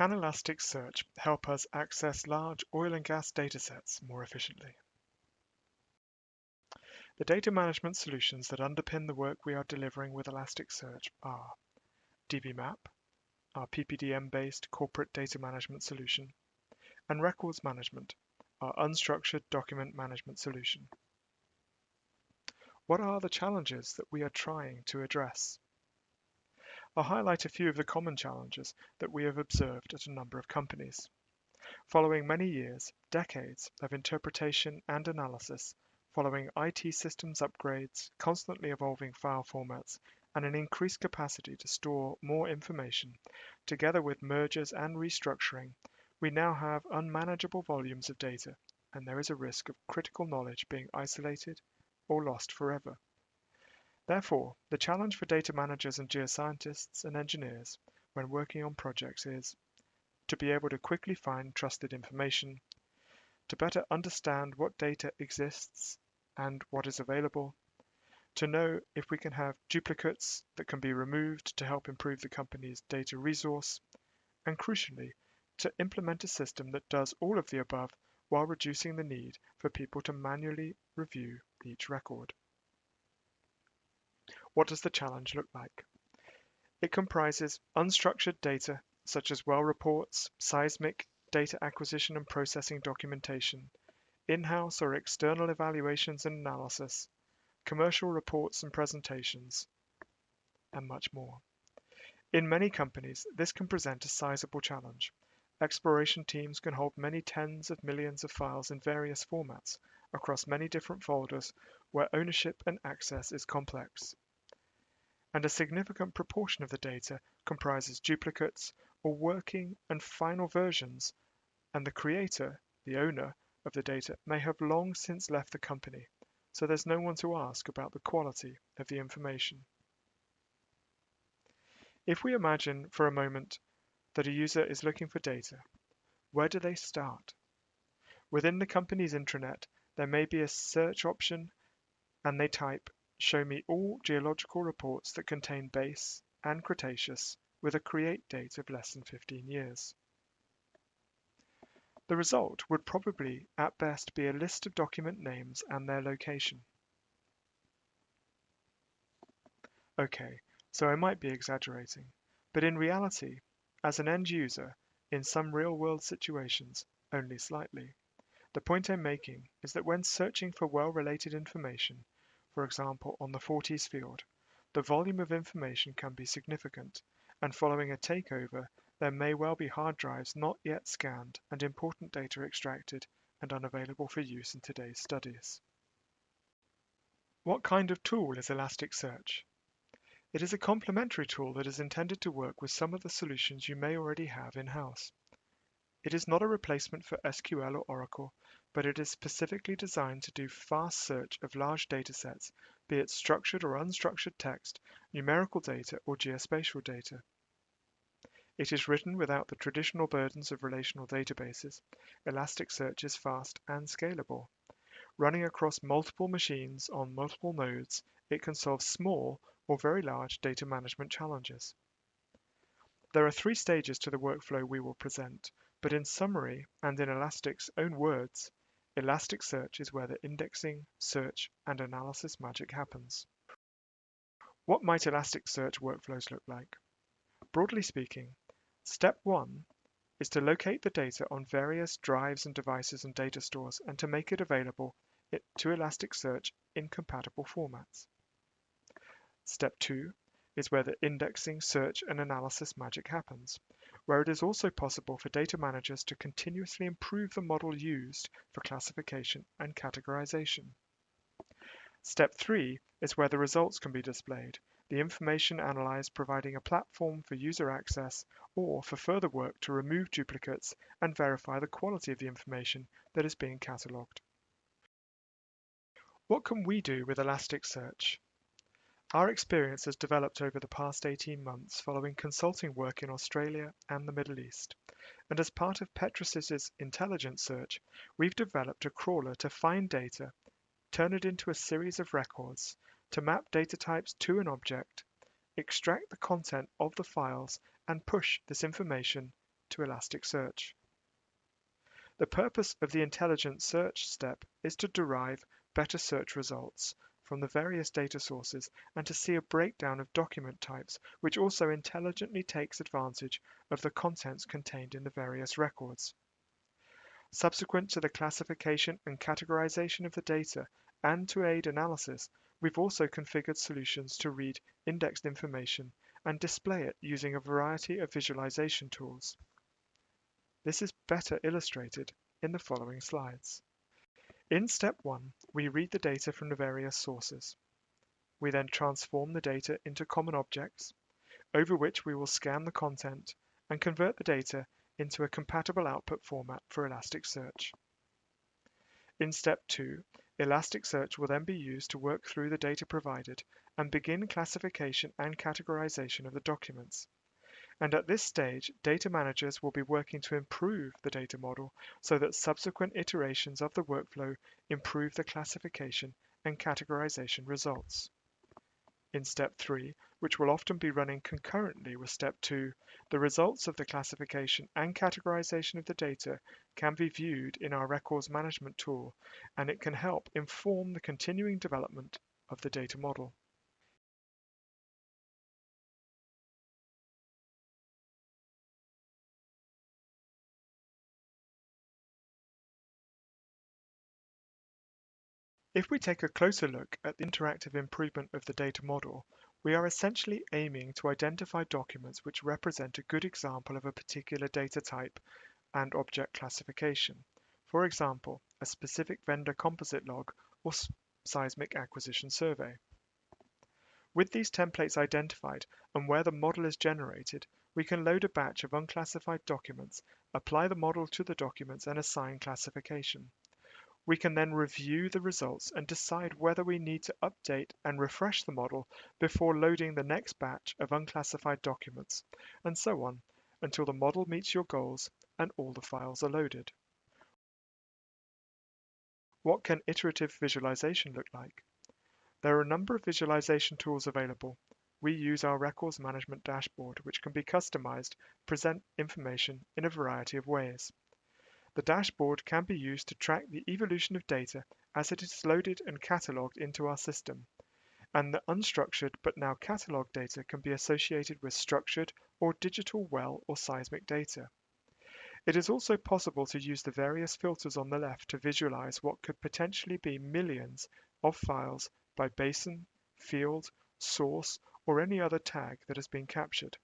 Can Elasticsearch help us access large oil and gas datasets more efficiently? The data management solutions that underpin the work we are delivering with Elasticsearch are dbMap, our PPDM-based corporate data management solution, and Records Management, our unstructured document management solution. What are the challenges that we are trying to address? I'll highlight a few of the common challenges that we have observed at a number of companies. Following many years, decades of interpretation and analysis, following IT systems upgrades, constantly evolving file formats, and an increased capacity to store more information, together with mergers and restructuring, we now have unmanageable volumes of data, and there is a risk of critical knowledge being isolated or lost forever. Therefore, the challenge for data managers and geoscientists and engineers when working on projects is to be able to quickly find trusted information, to better understand what data exists and what is available, to know if we can have duplicates that can be removed to help improve the company's data resource, and crucially, to implement a system that does all of the above while reducing the need for people to manually review each record. What does the challenge look like? It comprises unstructured data such as well reports, seismic, data acquisition and processing documentation, in-house or external evaluations and analysis, commercial reports and presentations, and much more. In many companies, this can present a sizable challenge. Exploration teams can hold many tens of millions of files in various formats across many different folders where ownership and access is complex. And a significant proportion of the data comprises duplicates or working and final versions, and the creator, the owner of the data, may have long since left the company, so there's no one to ask about the quality of the information. If we imagine for a moment that a user is looking for data, where do they start? Within the company's intranet, there may be a search option, and they type, "Show me all geological reports that contain base and Cretaceous with a create date of less than 15 years. The result would probably, at best, be a list of document names and their location. Okay, so I might be exaggerating, but in reality, as an end user, in some real-world situations, only slightly. The point I'm making is that when searching for well-related information, for example on the Forties field, the volume of information can be significant, and following a takeover, there may well be hard drives not yet scanned and important data extracted and unavailable for use in today's studies. What kind of tool is Elasticsearch? It is a complementary tool that is intended to work with some of the solutions you may already have in-house. It is not a replacement for SQL or Oracle, but it is specifically designed to do fast search of large datasets, be it structured or unstructured text, numerical data, or geospatial data. It is written without the traditional burdens of relational databases. Elasticsearch is fast and scalable. Running across multiple machines on multiple nodes, it can solve small or very large data management challenges. There are 3 stages to the workflow we will present, but in summary and in Elastic's own words, Elasticsearch is where the indexing, search, and analysis magic happens. What might Elasticsearch workflows look like? Broadly speaking, step 1 is to locate the data on various drives and devices and data stores and to make it available to Elasticsearch in compatible formats. Step 2 is where the indexing, search, and analysis magic happens, where it is also possible for data managers to continuously improve the model used for classification and categorization. Step 3 is where the results can be displayed, the information analyzed providing a platform for user access or for further work to remove duplicates and verify the quality of the information that is being cataloged. What can we do with Elasticsearch? Our experience has developed over the past 18 months following consulting work in Australia and the Middle East, and as part of Petrosys Intelligent Search, we've developed a crawler to find data, turn it into a series of records, to map data types to an object, extract the content of the files, and push this information to Elasticsearch. The purpose of the intelligent search step is to derive better search results from the various data sources and to see a breakdown of document types, which also intelligently takes advantage of the contents contained in the various records. Subsequent to the classification and categorization of the data and to aid analysis, we've also configured solutions to read indexed information and display it using a variety of visualization tools. This is better illustrated in the following slides. In step 1, we read the data from the various sources. We then transform the data into common objects, over which we will scan the content and convert the data into a compatible output format for Elasticsearch. In step 2, Elasticsearch will then be used to work through the data provided and begin classification and categorization of the documents. And at this stage, data managers will be working to improve the data model so that subsequent iterations of the workflow improve the classification and categorization results. In step 3, which will often be running concurrently with step 2, the results of the classification and categorization of the data can be viewed in our records management tool, and it can help inform the continuing development of the data model. If we take a closer look at the interactive improvement of the data model, we are essentially aiming to identify documents which represent a good example of a particular data type and object classification. For example, a specific vendor composite log or seismic acquisition survey. With these templates identified and where the model is generated, we can load a batch of unclassified documents, apply the model to the documents, and assign classification. We can then review the results and decide whether we need to update and refresh the model before loading the next batch of unclassified documents, and so on, until the model meets your goals and all the files are loaded. What can iterative visualization look like? There are a number of visualization tools available. We use our records management dashboard, which can be customized to present information in a variety of ways. The dashboard can be used to track the evolution of data as it is loaded and catalogued into our system, and the unstructured but now catalogued data can be associated with structured or digital well or seismic data. It is also possible to use the various filters on the left to visualize what could potentially be millions of files by basin, field, source, or any other tag that has been captured.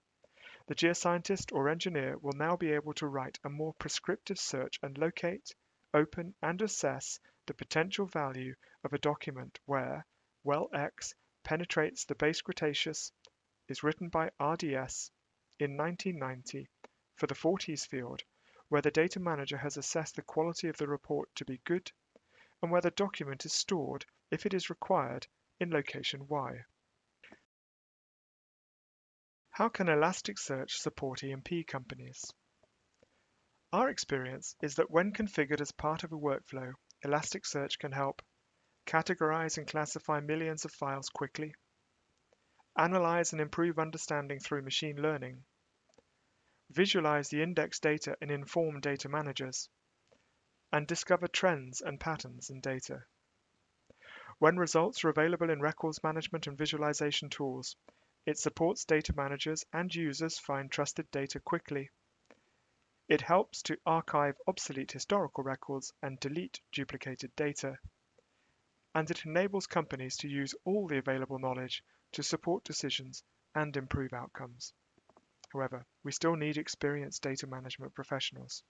The geoscientist or engineer will now be able to write a more prescriptive search and locate, open, and assess the potential value of a document where well X penetrates the base Cretaceous, is written by RDS in 1990 for the Forties field, where the data manager has assessed the quality of the report to be good, and where the document is stored, if it is required, in location Y. How can Elasticsearch support E&P companies? Our experience is that when configured as part of a workflow, Elasticsearch can help categorize and classify millions of files quickly, analyze and improve understanding through machine learning, visualize the index data and inform data managers, and discover trends and patterns in data. When results are available in records management and visualization tools, it supports data managers and users find trusted data quickly. It helps to archive obsolete historical records and delete duplicated data. And it enables companies to use all the available knowledge to support decisions and improve outcomes. However, we still need experienced data management professionals.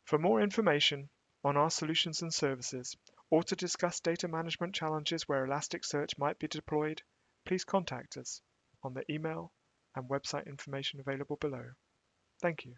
For more information on our solutions and services, or to discuss data management challenges where Elasticsearch might be deployed, please contact us on the email and website information available below. Thank you.